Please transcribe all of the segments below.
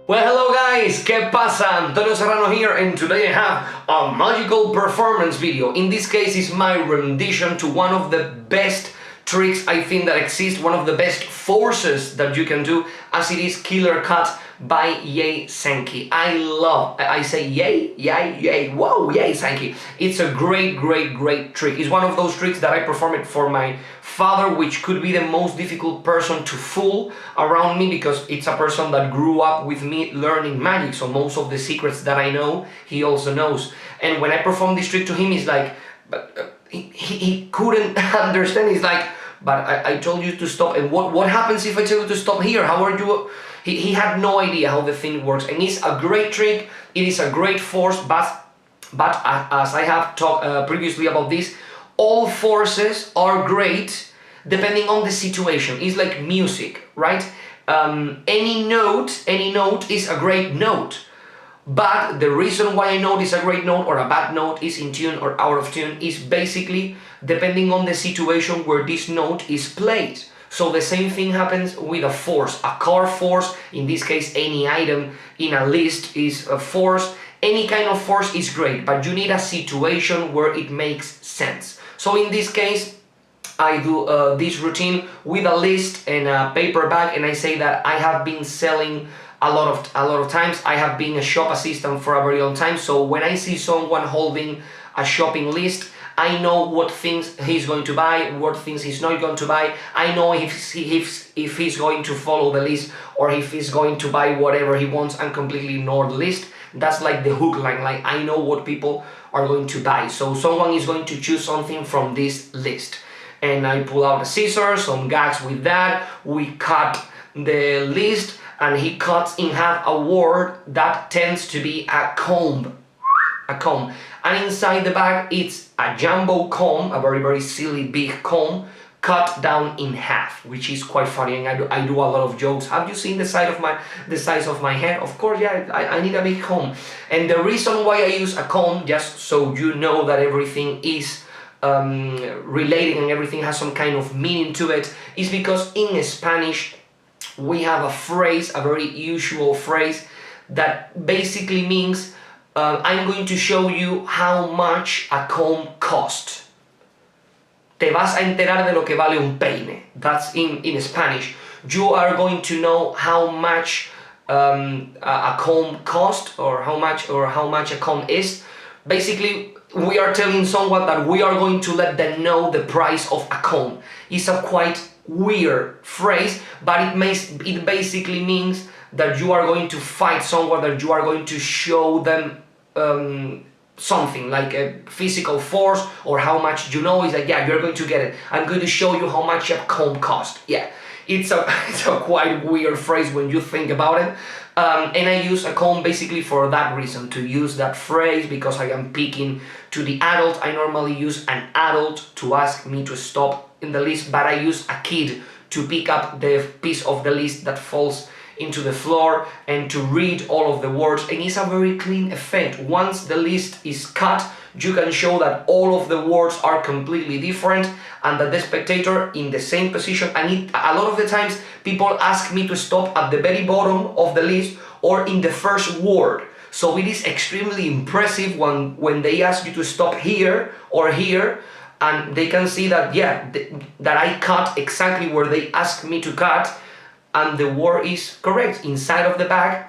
Well, hello guys, ¿qué pasa? Antonio Serrano here, and today I have a magical performance video. In this case, it's my rendition to one of the best tricks I think that exist, one of the best forces that you can do, as it is Killer Cut by Jay Sankey. I say yay, whoa, Jay Sankey. It's a great trick. It's one of those tricks that I performed for my father, which could be the most difficult person to fool around me, because it's a person that grew up with me learning magic, so most of the secrets that I know, he also knows. And when I perform this trick to him, he's like, he couldn't understand. He's like, but I told you to stop, and what happens if I tell you to stop here? How are you? He had no idea how the thing works, and it's a great trick, it is a great force, but as I have talked previously about this, all forces are great depending on the situation. It's like music, right? Any note is a great note. But the reason why a note is a great note or a bad note, is in tune or out of tune, is basically depending on the situation where this note is played. So the same thing happens with a force. A card force, in this case any item in a list is a force. Any kind of force is great, but you need a situation where it makes sense. So in this case, I do this routine with a list and a paper bag, and I say that I have been selling a lot of times. I have been a shop assistant for a very long time, so when I see someone holding a shopping list, I know what things he's going to buy, what things he's not going to buy. I know if he's going to follow the list, or if he's going to buy whatever he wants and completely ignore the list. That's like the hook line, like I know what people are going to buy. So someone is going to choose something from this list, and I pull out the scissors, some gags with that, we cut the list, and he cuts in half a word that tends to be a comb. And inside the bag, it's a jumbo comb, a very silly big comb, cut down in half, which is quite funny, and I do a lot of jokes. Have you seen the size of my head? Of course, yeah, I need a big comb. And the reason why I use a comb, just so you know that everything is related and everything has some kind of meaning to it, is because in Spanish we have a phrase, a very usual phrase, that basically means I'm going to show you how much a comb costs. Te vas a enterar de lo que vale un peine. That's in Spanish. You are going to know how much a comb costs, or how much a comb is. Basically, we are telling someone that we are going to let them know the price of a comb. It's a quite weird phrase, but it basically means that you are going to fight someone, that you are going to show them something like a physical force, or how much you know. Is like, yeah, you're going to get it. I'm going to show you how much a comb cost. Yeah, it's a quite weird phrase when you think about it. And I use a comb basically for that reason, to use that phrase, because I am speaking to the adult. I normally use an adult to ask me to stop in the list, but I use a kid to pick up the piece of the list that falls into the floor and to read all of the words, and it's a very clean effect. Once the list is cut, you can show that all of the words are completely different, and that the spectator in the same position. And a lot of the times people ask me to stop at the very bottom of the list or in the first word. So it is extremely impressive when they ask you to stop here or here, and they can see that, yeah, that I cut exactly where they asked me to cut, and the word is correct. Inside of the bag,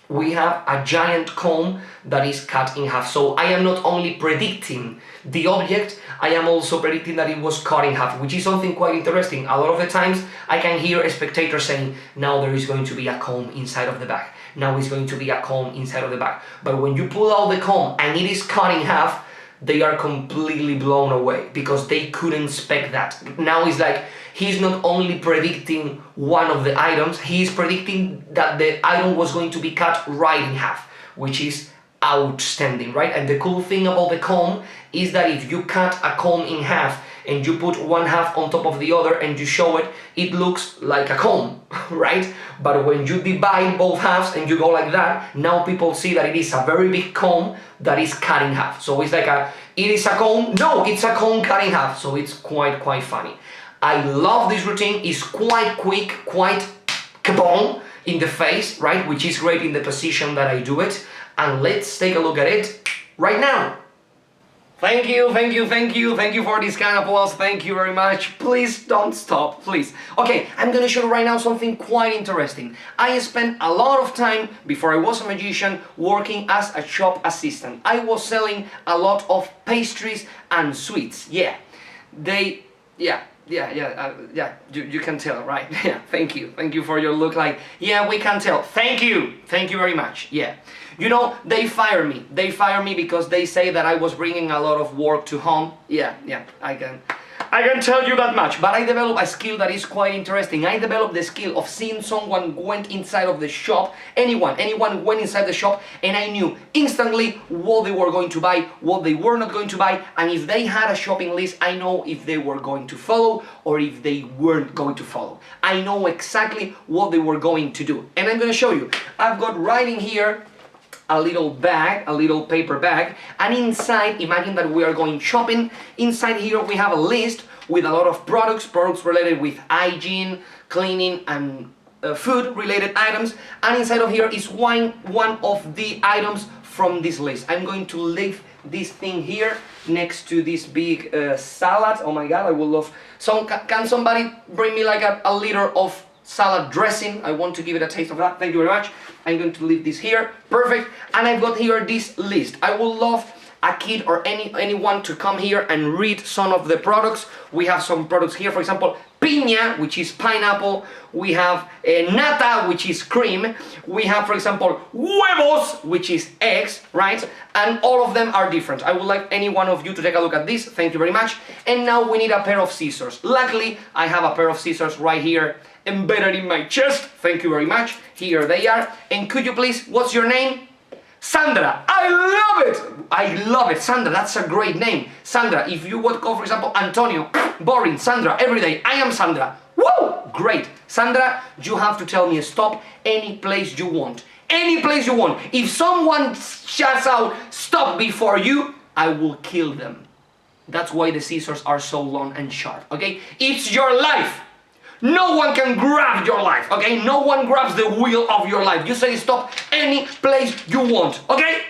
we have a giant comb that is cut in half. So I am not only predicting the object, I am also predicting that it was cut in half, which is something quite interesting. A lot of the times I can hear a spectator saying, now there is going to be a comb inside of the bag. Now it's going to be a comb inside of the bag. But when you pull out the comb and it is cut in half, they are completely blown away, because they couldn't expect that. Now it's like, he's not only predicting one of the items, he's predicting that the item was going to be cut right in half, which is outstanding, right? And the cool thing about the comb is that if you cut a comb in half and you put one half on top of the other and you show it, it looks like a comb, right? But when you divide both halves and you go like that, now people see that it is a very big comb that is cut in half. So it's like it is a comb, no, it's a comb cut in half. So it's quite funny. I love this routine. It's quite quick, quite kaboom. in the face, right? Which is great in the position that I do it. And let's take a look at it right now. Thank you for this kind of applause, thank you very much. Please don't stop, please. Okay, I'm gonna show you right now something quite interesting. I spent a lot of time, before I was a magician, working as a shop assistant. I was selling a lot of pastries and sweets, yeah. You can tell, right? Yeah, thank you for your look like, yeah, we can tell. Thank you very much, yeah. You know, they fire me because they say that I was bringing a lot of work to home. Yeah, I can tell you that much. But I developed a skill that is quite interesting. I developed the skill of seeing someone went inside of the shop, anyone went inside the shop, and I knew instantly what they were going to buy, what they were not going to buy, and if they had a shopping list, I know if they were going to follow or if they weren't going to follow. I know exactly what they were going to do. And I'm going to show you. I've got right in here a little bag, a little paper bag, and inside, imagine that we are going shopping. Inside here we have a list with a lot of products related with hygiene, cleaning, and food related items, and inside of here is one of the items from this list. I'm going to leave this thing here next to this big salad. Oh my god, I would love can somebody bring me like a liter of salad dressing? I want to give it a taste of that. Thank you very much. I'm going to leave this here. Perfect. And I've got here this list. I would love a kid or anyone to come here and read some of the products. We have some products here, for example, piña, which is pineapple. We have nata, which is cream. We have, for example, huevos, which is eggs, right? And all of them are different. I would like any one of you to take a look at this. Thank you very much. And now we need a pair of scissors. Luckily, I have a pair of scissors right here embedded in my chest. Thank you very much. Here they are. And could you please, what's your name? Sandra. I love it. Sandra, that's a great name. Sandra, if you would call, for example, Antonio, boring. Sandra, every day, I am Sandra. Woo! Great. Sandra, you have to tell me stop any place you want. Any place you want. If someone shouts out stop before you, I will kill them. That's why the scissors are so long and sharp, okay? It's your life. No one can grab your life, okay? No one grabs the wheel of your life. You say stop any place you want, okay?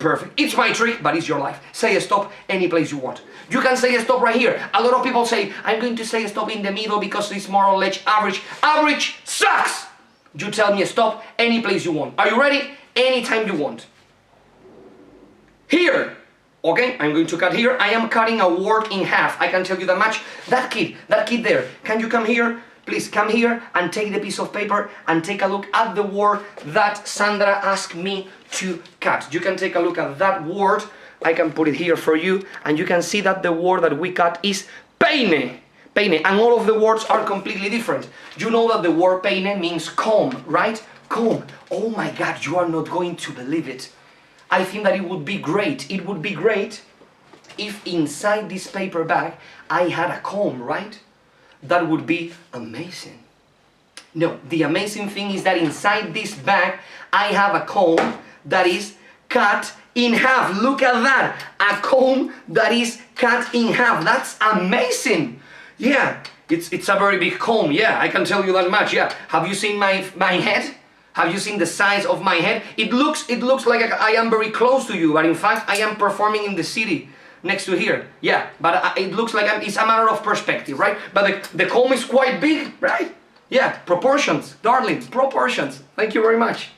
Perfect. It's my trick, but it's your life. Say stop any place you want. You can say stop right here. A lot of people say, I'm going to say stop in the middle because it's more or less average. Average sucks! You tell me stop any place you want. Are you ready? Anytime you want. Here. Okay, I'm going to cut here. I am cutting a word in half. I can tell you that much. That kid there, can you come here? Please come here and take the piece of paper and take a look at the word that Sandra asked me to cut. You can take a look at that word. I can put it here for you, and you can see that the word that we cut is peine. Peine, and all of the words are completely different. You know that the word peine means comb, right? Comb. Oh my god, you are not going to believe it. I think that it would be great if inside this paper bag I had a comb, right? That would be amazing. No, the amazing thing is that inside this bag I have a comb that is cut in half. Look at that, a comb that is cut in half. That's amazing. Yeah, it's a very big comb. Yeah, I can tell you that much. Yeah, have you seen my head? Have you seen the size of my head? It looks like I am very close to you, but in fact I am performing in the city next to here. Yeah, but it looks like it's a matter of perspective, right? But the comb is quite big, right? Yeah, proportions, darling, proportions. Thank you very much.